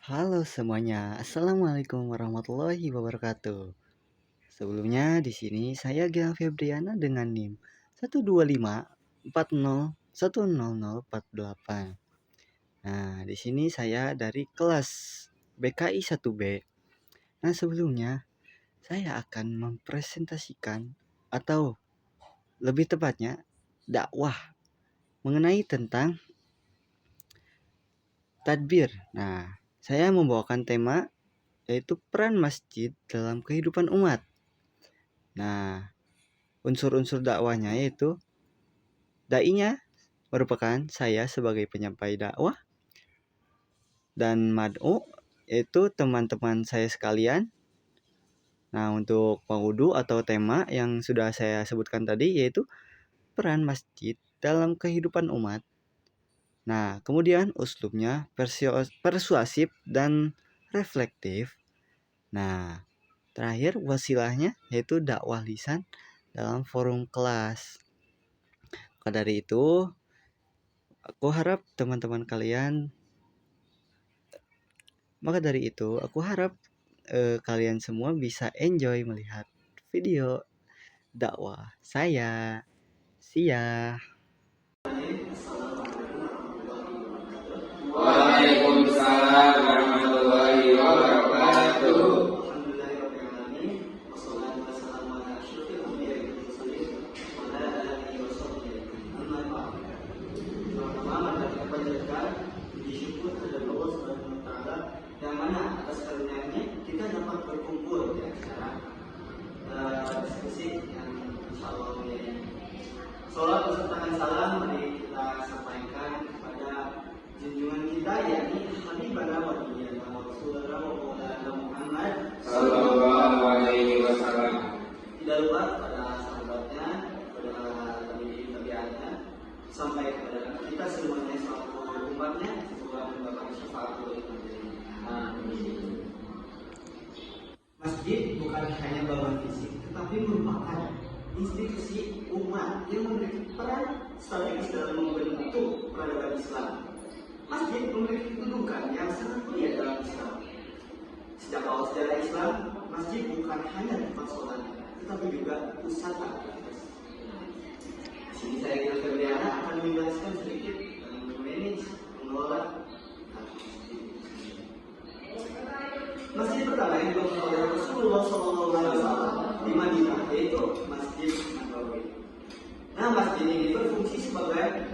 Halo semuanya, Assalamualaikum warahmatullahi wabarakatuh. Sebelumnya di sini saya Gia Febriana dengan NIM 12540100048. Nah, di sini saya dari kelas BKI 1B. Nah, sebelumnya saya akan mempresentasikan atau lebih tepatnya dakwah mengenai tentang tadbir. Nah, saya membawakan tema yaitu peran masjid dalam kehidupan umat. Nah, unsur-unsur dakwahnya yaitu dai-nya merupakan saya sebagai penyampai dakwah dan mad'u yaitu teman-teman saya sekalian. Nah, untuk pengudu atau tema yang sudah saya sebutkan tadi yaitu peran masjid dalam kehidupan umat. Nah, kemudian uslubnya persuasif dan reflektif. Nah, terakhir wasilahnya yaitu dakwah lisan dalam forum kelas. Maka dari itu, aku harap teman-teman kalian kalian semua bisa enjoy melihat video dakwah saya. Sia. Waalaikumsalam warahmatullahi wabarakatuh. Yang mana atas karunia-Nya kita dapat berkumpul di acara diskusi yang insyaallah mulia. Salat beserta salam mari kita sampaikan kepada junjungan kita yakni Habibana wa Nabiyyina Rasulullah wa Maulana Muhammad Sallallahu alaihi wasallam. Tidak lupa pada sahabatnya, pada tabi'in-tabi'atnya, sampai kepada kita semuanya selaku umatnya, semoga mendapatkan syafaat dari Masjid bukan hanya bangunan fisik, tetapi merupakan institusi umat yang memiliki peran strategis dalam membentuk peradaban Islam. Masjid memiliki kedudukan yang sangat mulia dalam Islam. Sejak awal sejarah Islam, masjid bukan hanya tempat sholat, tetapi juga pusat aktivitas. Di sini saya Gil Febriana akan menjelaskan sedikit dan memanage mengelola masjid pertama yang dibangun oleh Rasulullah SAW di Madinah yaitu Masjid Nabawi. Nah, masjid ini berfungsi sebagai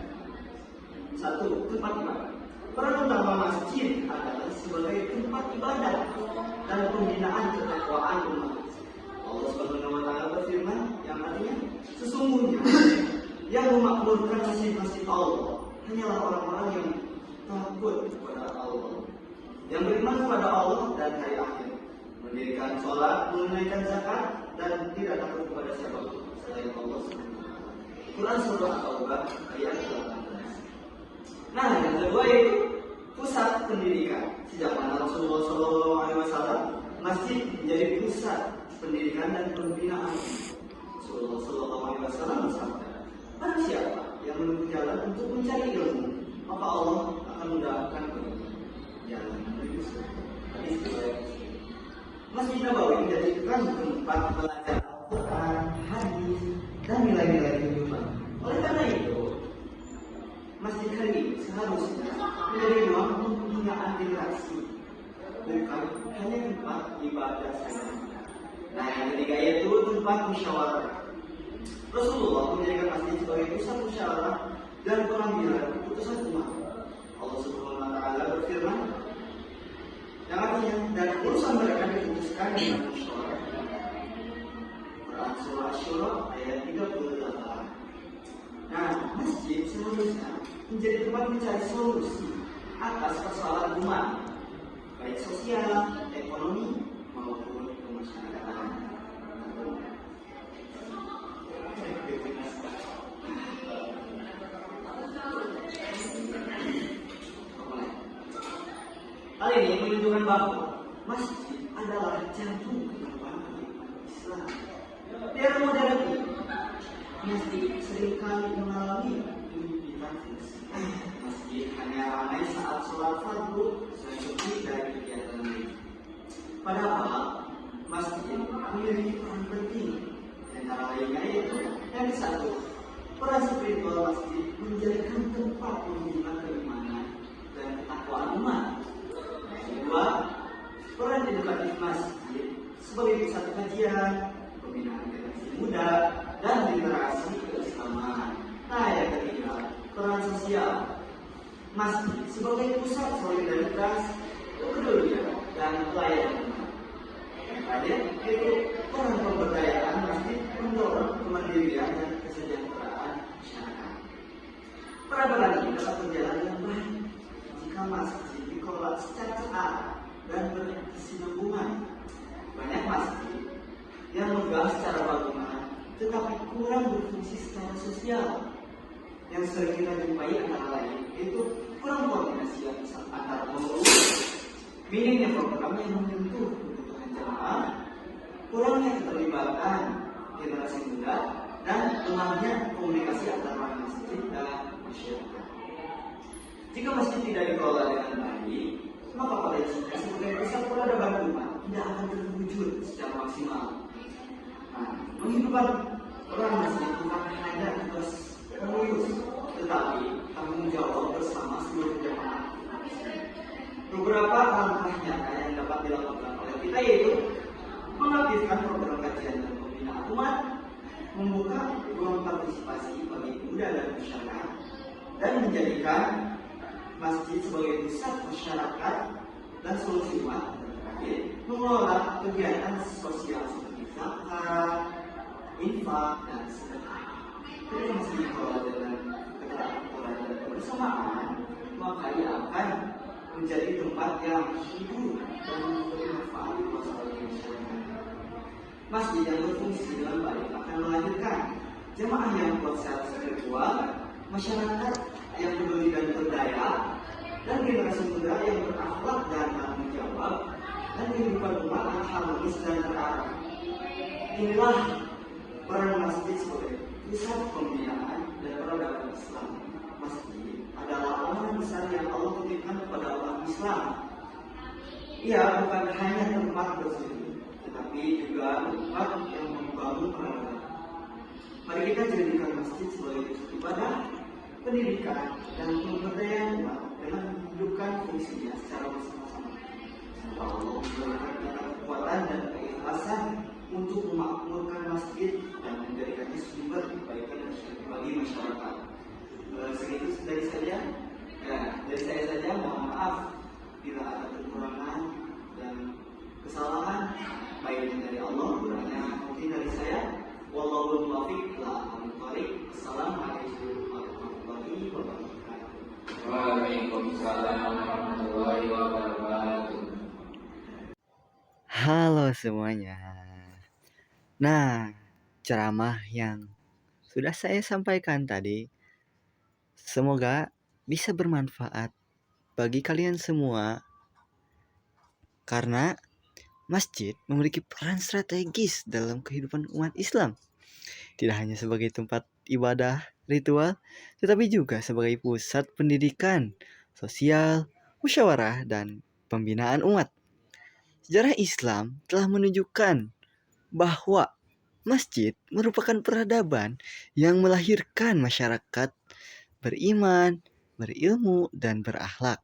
satu tempat ibadah. Peran utama masjid adalah sebagai tempat ibadah dan pembinaan ketakwaan umat. Allah Subhanahu wa taala berfirman yang artinya sesungguhnya yang memakmurkan masjid-masjid Allah hanyalah orang-orang yang takut kepada Allah, yang beriman kepada Allah dan hari akhir, mendirikan sholat, menunaikan zakat, dan tidak takut kepada siapapun selain Allah SWT. Quran surah At-Taubah ayat 18. Nah, yang kedua yaitu pusat pendidikan. Sejak mana Rasulullah SAW, masjid menjadi pusat pendidikan dan pembinaan. Rasulullah SAW bersabda, barang siapa yang menempuh jalan untuk mencari ilmu, maka Allah akan mudahkan baginya jalan menuju surga. Hadis riwayat Muslim. Masjid Nabawi menjadikan tempat belajar Al-Quran, hadis, dan nilai-nilai kehidupan. Oleh karena itu, masjid hari ini seharusnya menjadi ruang pembinaan generasi, bukan hanya tempat ibadah saja. Nah, yang ketiga yaitu tempat musyawarah. Rasulullah menjadikan masjid sebagai pusat musyawarah dan pengambilan keputusan umat. Allah Subhanahu wa taala berfirman yang artinya dan urusan mereka diputuskan dengan musyawarah. Quran surah Asy-Syura ayat 38. Nah, masjid seharusnya menjadi tempat mencari solusi atas persoalan umat, baik sosial, ekonomi maupun kemasyarakatan. Hal ini menunjukkan bahwa masjid adalah jantung kehidupan Islam. Di era modern ini, masjid seringkali mengalami kehidupan. Masjid hanya ramai saat sholat fardu, sesuci dari Padahal masjid memiliki peran penting. Antara lainnya yaitu yang satu, peran spiritual masjid menjadikan tempat pembinaan keimanan dan ketakwaan umat. Yang kedua, peran edukatif masjid sebagai pusat kajian, pembinaan generasi muda, dan literasi keislaman. Nah, yang ketiga, peran sosial masjid sebagai pusat solidaritas, kepedulian, dan pelayanan. Yang terakhir, yaitu peran pemberdayaan masjid mendorong kemandirian dan kesejahteraan masyarakat. Peradaban ini dapat berjalan dengan baik jika masjid dikelola secara terarah dan berkesinambungan. Banyak masjid yang megah secara bangunan tetapi kurang berfungsi secara sosial. Yang sering kita jumpai antara lain yaitu kurang koordinasi antara pengurus, minimnya program yang menyentuh kebutuhan jemaah, kurangnya keterlibatan generasi muda, dan lemahnya komunikasi antara masjid dan masyarakat. Jika masjid tidak dikelola dengan baik, maka pada intinya sebagai pusat peradaban umat tidak akan terwujud secara maksimal. Nah, menghidupkan peran masjid bukan hanya tugas pengurus, tetapi tanggung jawab bersama seluruh jemaah. Beberapa langkah nyata yang dapat dilakukan oleh kita yaitu mengaktifkan program kajian dan pembinaan umat, membuka ruang partisipasi bagi muda dan masyarakat, dan menjadikan masjid sebagai pusat masyarakat dan solusi umat. Dan terakhir, mengelola kegiatan sosial seperti zakat, infak, dan sedekah. Ketika masjid dikelola dengan keteraturan dan kebersamaan, maka ia akan menjadi tempat yang hidup dan bermanfaat bagi masyarakat. Masjid yang berfungsi dengan baik akan melahirkan jemaah yang kuat secara spiritual, masyarakat yang peduli dan berdaya, dan generasi muda yang berakhlak dan tanggung jawab, dan kehidupan umat yang harmonis dan terarah. Inilah peran masjid sebagai pusat pembinaan dan peradaban Islam. Masjid adalah amanah besar yang Allah titipkan kepada umat Islam. Ia bukan hanya tempat bersujud, tetapi juga tempat yang membangun peradaban. Mari kita jadikan masjid sebagai pusat ibadah, pendidikan, dan pemberdayaan umat dengan menghidupkan fungsinya secara bersama-sama. Semoga Allah memberikan kita kekuatan dan keikhlasan untuk memakmurkan masjid dan menjadikannya sumber kebaikan bagi masyarakat. Segitu dari saya. Dari saya saja. Mohon maaf bila ada kekurangan dan kesalahan, baik dari Allah, kurangnya mungkin dari saya. Wallahul muwaffiq ila aqwamit thoriq. Assalamualaikum warahmatullahi wabarakatuh. Waalaikumsalam warahmatullahi wabarakatuh. Halo semuanya. Nah, ceramah yang sudah saya sampaikan tadi semoga bisa bermanfaat bagi kalian semua karena masjid memiliki peran strategis dalam kehidupan umat Islam. Tidak hanya sebagai tempat ibadah ritual, tetapi juga sebagai pusat pendidikan, sosial, musyawarah, dan pembinaan umat. Sejarah Islam telah menunjukkan bahwa masjid merupakan peradaban yang melahirkan masyarakat beriman, berilmu, dan berakhlak.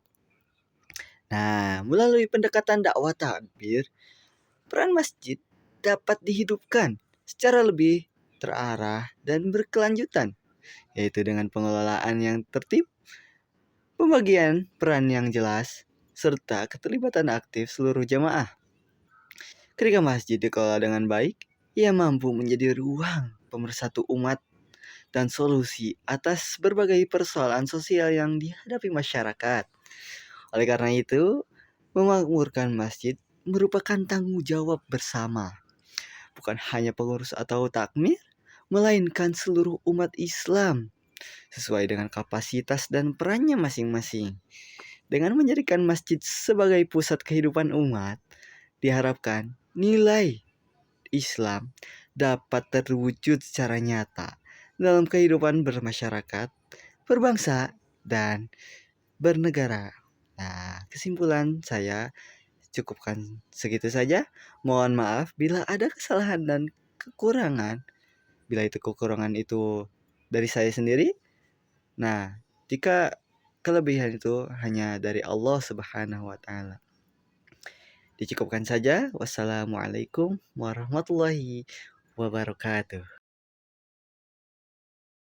Nah, melalui pendekatan dakwah takbir, peran masjid dapat dihidupkan secara lebih terarah dan berkelanjutan, yaitu dengan pengelolaan yang tertib, pembagian peran yang jelas, serta keterlibatan aktif seluruh jamaah. Ketika masjid dikelola dengan baik, ia mampu menjadi ruang pemersatu umat dan solusi atas berbagai persoalan sosial yang dihadapi masyarakat. Oleh karena itu, memakmurkan masjid merupakan tanggung jawab bersama. Bukan hanya pengurus atau takmir, melainkan seluruh umat Islam sesuai dengan kapasitas dan perannya masing-masing. Dengan menjadikan masjid sebagai pusat kehidupan umat, diharapkan nilai Islam dapat terwujud secara nyata dalam kehidupan bermasyarakat, berbangsa, dan bernegara. Nah, kesimpulan saya, cukupkan segitu saja. Mohon maaf bila ada kesalahan dan kekurangan. Bila itu kekurangan itu dari saya sendiri. Nah, jika kelebihan itu hanya dari Allah Subhanahu wa taala. Dicukupkan saja. Wassalamualaikum warahmatullahi wabarakatuh.